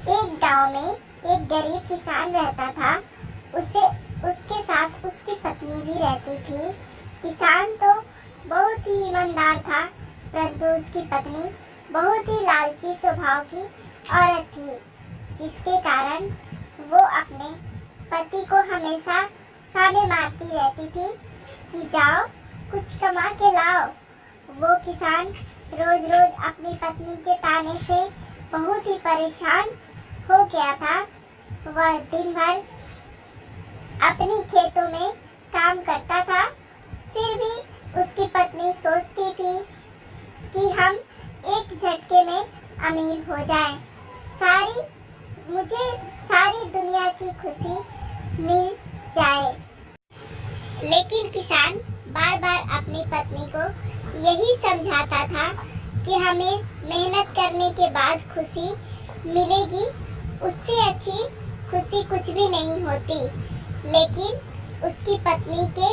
एक गांव में एक गरीब किसान रहता था। उसके साथ उसकी पत्नी भी रहती थी। किसान तो बहुत ही ईमानदार था, परंतु उसकी पत्नी बहुत ही लालची स्वभाव की औरत थी, जिसके कारण वो अपने पति को हमेशा ताने मारती रहती थी कि जाओ कुछ कमा के लाओ। वो किसान रोज रोज अपनी पत्नी के ताने से बहुत ही परेशान हो गया था। वह दिन भर अपनी खेतों में काम करता था, फिर भी उसकी पत्नी सोचती थी कि हम एक झटके में अमीर हो जाएं, मुझे सारी दुनिया की खुशी मिल जाए। लेकिन किसान बार बार अपनी पत्नी को यही समझाता था कि हमें मेहनत करने के बाद खुशी मिलेगी, उससे अच्छी खुशी कुछ भी नहीं होती। लेकिन उसकी पत्नी के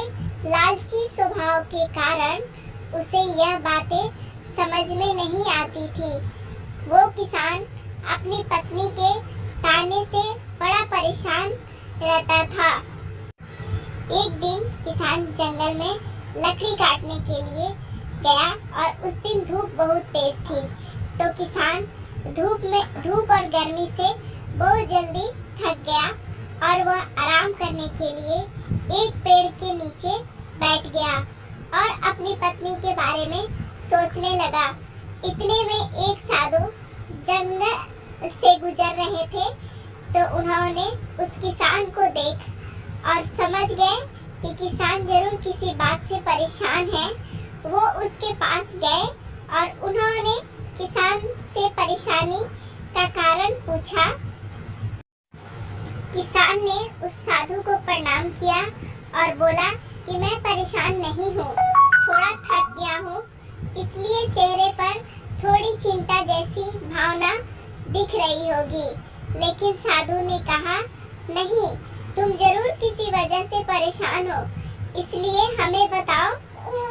लालची स्वभाव के कारण उसे यह बातें समझ में नहीं आती थी। वो किसान अपनी पत्नी के ताने से बड़ा परेशान रहता था। एक दिन किसान जंगल में लकड़ी काटने के लिए गया और उस दिन धूप बहुत तेज थी, तो किसान धूप और गर्मी से बहुत जल्दी थक गया और वह आराम करने के लिए एक पेड़ के नीचे बैठ गया और अपनी पत्नी के बारे में सोचने लगा। इतने में एक साधु जंगल से गुजर रहे थे, तो उन्होंने उस किसान को देख और समझ गए कि किसान जरूर किसी बात से परेशान है। वो उसके पास गए और उन्होंने किसान से परेशानी का कारण पूछा। किसान ने उस साधु को प्रणाम किया और बोला कि मैं परेशान नहीं हूँ, थोड़ा थक गया हूँ, इसलिए चेहरे पर थोड़ी चिंता जैसी भावना दिख रही होगी। लेकिन साधु ने कहा, नहीं, तुम जरूर किसी वजह से परेशान हो, इसलिए हमें बताओ,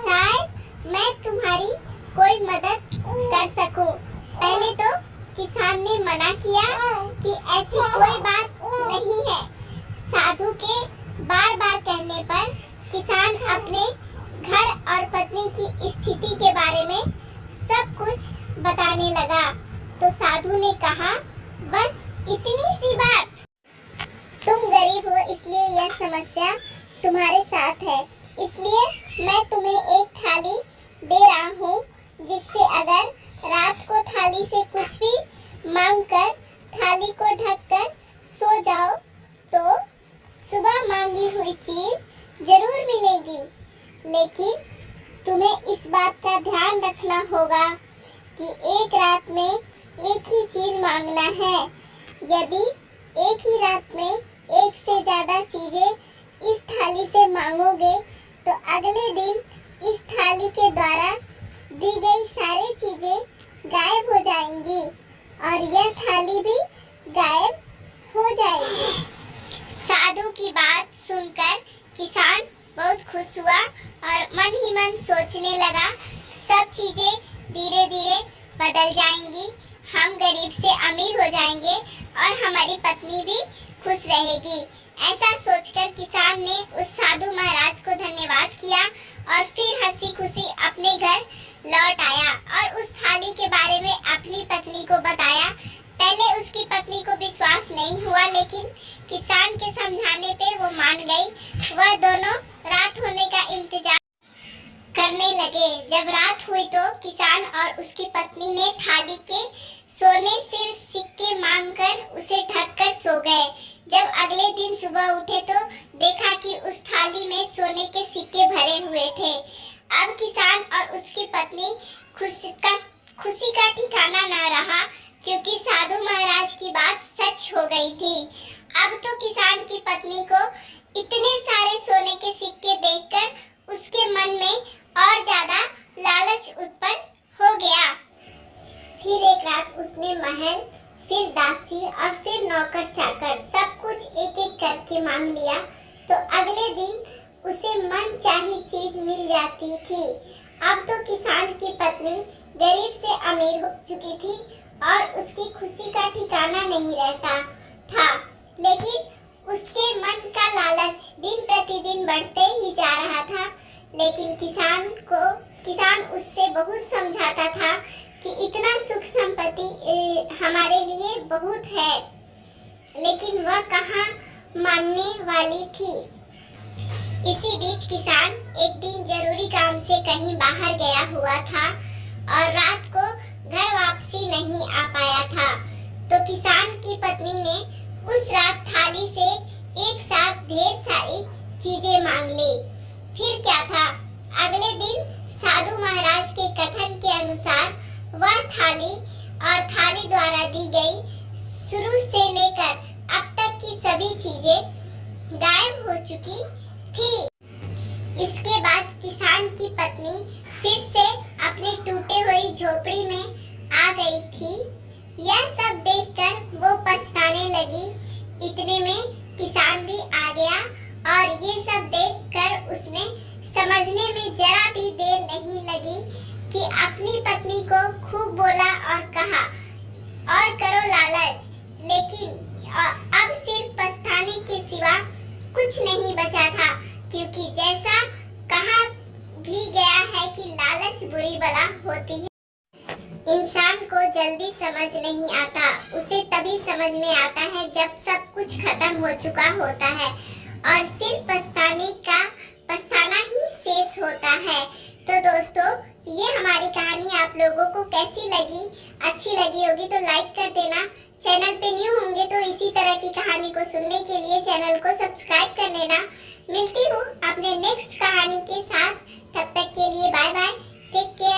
शायद मैं तुम्हारी कोई मदद कर सकूं। पहले तो किसान ने मना किया कि ऐसी कोई बात नहीं है। साधु के बार बार कहने पर किसान अपने घर और पत्नी की स्थिति के बारे में सब कुछ बताने लगा। तो साधु ने कहा, बस इतनी सी बात? तुम गरीब हो इसलिए यह समस्या तुम्हारे साथ है, इसलिए मैं तुम्हें एक थाली दे रहा हूँ, जिससे अगर रात को थाली से कुछ भी मांगकर थाली को ढककर सो जाओ तो सुबह मांगी हुई चीज जरूर मिलेगी। लेकिन तुम्हें इस बात का ध्यान रखना होगा कि एक रात में एक ही चीज मांगना है। यदि एक ही रात में एक से ज्यादा चीजें इस थाली से मांगोगे तो अगले दिन इस थाली के द्वारा दी गई सारी चीजें गायब हो जाएंगी और यह थाली भी गायब हो जाएगी। साधु की बात सुनकर किसान बहुत खुश हुआ और मन ही मन सोचने लगा, सब चीजें धीरे धीरे बदल जाएंगी, हम गरीब से अमीर हो जाएंगे और हमारी पत्नी भी खुश रहेगी। ऐसा सोचकर किसान ने उस साधु महाराज को धन्यवाद किया और फिर हंसी खुशी अपने घर लौट आया और उस थाली के बारे में अपनी पत्नी को बताया। पहले उसकी पत्नी को विश्वास नहीं हुआ, लेकिन किसान के समझाने पे वो मान गई। वह दोनों रात होने का इंतजार करने लगे। जब रात हुई तो किसान और उसकी पत्नी ने थाली के सोने से सिक्के मांगकर उसे ढककर सो गए। जब अगले दिन सुबह उठे तो देखा कि उस थाली में सोने के सिक्के भरे हुए थे। अब किसान और उसकी पत्नी खुशी का ठिकाना न रहा, क्योंकि साधु महाराज की बात सच हो गई थी। अब तो किसान की पत्नी को इतने सारे सोने के सिक्के देखकर उसके मन में और ज्यादा लालच उत्पन्न हो गया। फिर एक रात उसने महल, फिर दासी और फिर नौकर चाकर सब कुछ एक एक करके मांग लिया, तो अगले दिन उसे मन चाही चीज मिल जाती थी। अब तो किसान की पत्नी गरीब से अमीर हो चुकी थी और उसकी खुशी का ठिकाना ठिकाना नहीं रहता था। लेकिन उसके मन का लालच दिन प्रतिदिन बढ़ते ही जा रहा था। लेकिन किसान उससे बहुत समझाता था कि इतना सुख संपत्ति हमारे लिए बहुत है, लेकिन वह कहाँ मानने वाली थी। इसी बीच किसान एक दिन जरूरी काम से कहीं बाहर गया हुआ था और रात को घर वापसी नहीं आ पाया था। तो किसान की पत्नी ने उस रात थाली से एक साथ ढेर सारी चीजें मांग ली। फिर क्या था, अगले दिन साधु महाराज के कथन के अनुसार वह थाली द्वारा दी गई शुरू से लेकर अब तक की सभी चीजें गायब हो चुकी थी। इसके बाद किसान की पत्नी फिर से अपनी टूटी हुई झोपड़ी में आ गई थी। यह सब देखकर वो पछताने लगी। इतने में किसान भी आ गया और ये सब देखकर उसने समझने में जरा भी देर नहीं लगी कि अपनी पत्नी को खूब बोला और कहा, और करो लालच, लेकिन अब सिर्फ पछताने के सिवा कुछ नहीं बचा था, क्योंकि जैसा कहा भी गया है कि लालच बुरी बला होती है। इंसान को जल्दी समझ नहीं आता, उसे तभी समझ में आता है जब सब कुछ खत्म हो चुका होता है और सिर्फ पछताना ही शेष होता है। तो दोस्तों, ये हमारी कहानी आप लोगों को कैसी लगी? अच्छी लगी होगी तो लाइक कर देना। चैनल पे न्यू होंगे तो इसी तरह की कहानी को सुनने के लिए चैनल को सब्सक्राइब कर लेना। मिलती हूँ अपने नेक्स्ट कहानी के साथ, तब तक के लिए बाय बाय, टेक केयर।